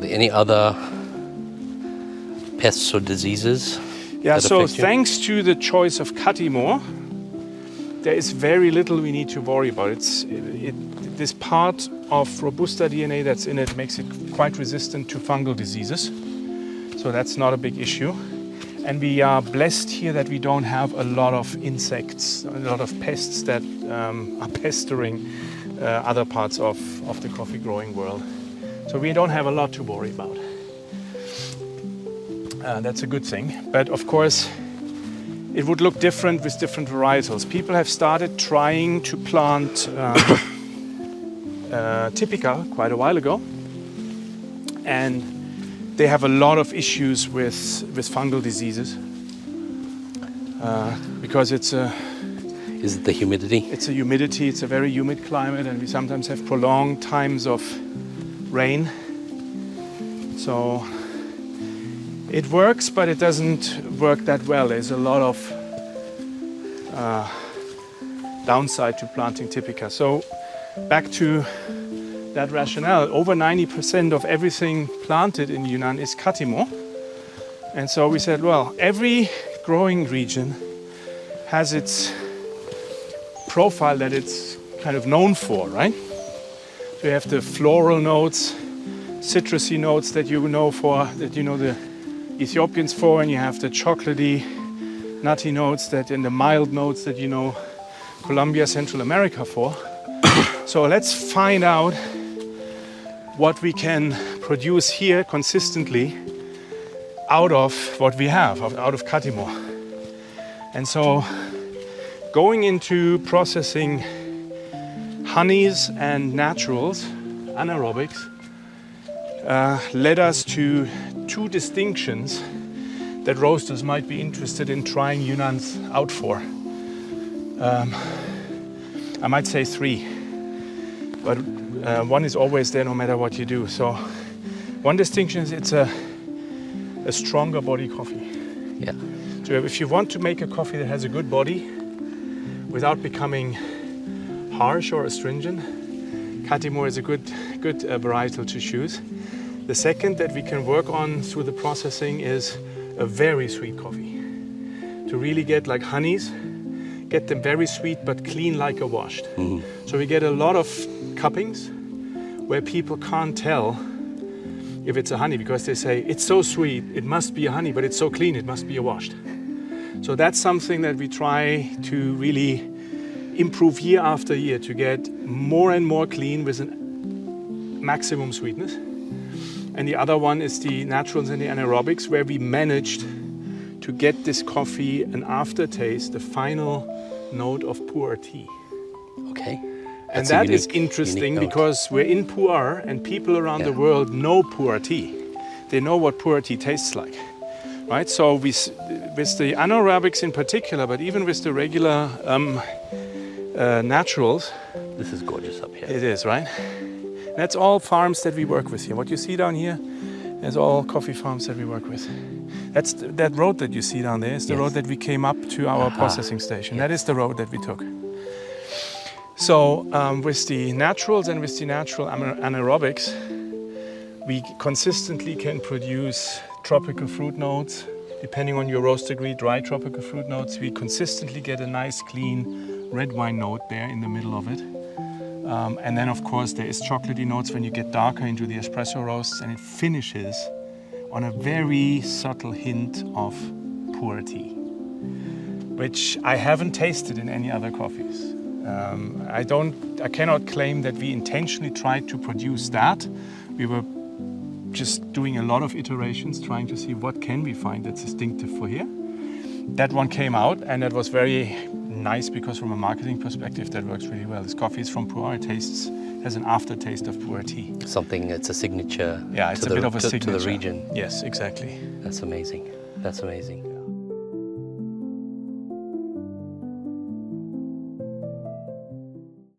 there any other pests or diseases? Yeah, so affect you? thanks to the choice of Catimor, there is very little we need to worry about. This part of Robusta DNA that's in it makes it quite resistant to fungal diseases. So that's not a big issue. And we are blessed here that we don't have a lot of insects, a lot of pests that are pestering other parts of the coffee growing world. So we don't have a lot to worry about. That's a good thing. But of course, it would look different with different varietals. People have started trying to plant Typica quite a while ago. And they have a lot of issues with fungal diseases because it's a... Is it the humidity? It's a humidity, it's a very humid climate, and we sometimes have prolonged times of rain. So it works, but it doesn't work that well. There's a lot of downside to planting Typica. So back to that rationale, over 90% of everything planted in Yunnan is Catimor. And so we said, well, every growing region has its profile that it's kind of known for, right? So you have the floral notes, citrusy notes that you know the Ethiopians for, and you have the chocolatey, nutty notes and the mild notes that you know Colombia, Central America for. So let's find out what we can produce here consistently out of what we have, out of Catimor. And so going into processing honeys and naturals, anaerobics, led us to two distinctions that roasters might be interested in trying Yunnans out for. I might say three, but one is always there no matter what you do. So one distinction is it's a stronger body coffee. Yeah. So if you want to make a coffee that has a good body without becoming harsh or astringent, Catimor is a good varietal to choose. The second that we can work on through the processing is a very sweet coffee. To really get like honeys, get them very sweet but clean like a washed. Mm-hmm. So we get a lot of cuppings where people can't tell if it's a honey because they say, it's so sweet, it must be a honey, but it's so clean, it must be a washed. So that's something that we try to really improve year after year to get more and more clean with a maximum sweetness. And the other one is the naturals and the anaerobics, where we managed to get this coffee an aftertaste, the final note of Pu'er tea. Okay. And that is interesting because we're in Pu'er and people around the world know Pu'er tea. They know what Pu'er tea tastes like, right? So with the anaerobics in particular, but even with the regular naturals. This is gorgeous up here. It is, right? That's all farms that we work with here. What you see down here is all coffee farms that we work with. That's that road that you see down there is the road that we came up to our processing station. That is the road that we took. So with the naturals and with the natural anaerobics, we consistently can produce tropical fruit notes. Depending on your roast degree, dry tropical fruit notes. We consistently get a nice, clean red wine note there in the middle of it. And then, of course, there is chocolatey notes when you get darker into the espresso roasts, and it finishes on a very subtle hint of Pu'er tea, which I haven't tasted in any other coffees. I cannot claim that we intentionally tried to produce that. We were just doing a lot of iterations, trying to see what can we find that's distinctive for here. That one came out, and that was very nice because from a marketing perspective, that works really well. This coffee is from Pu'er. It has an aftertaste of Pu'er tea. It's a signature. Yeah, it's a bit of a signature to the region. Yes, exactly. That's amazing. That's amazing.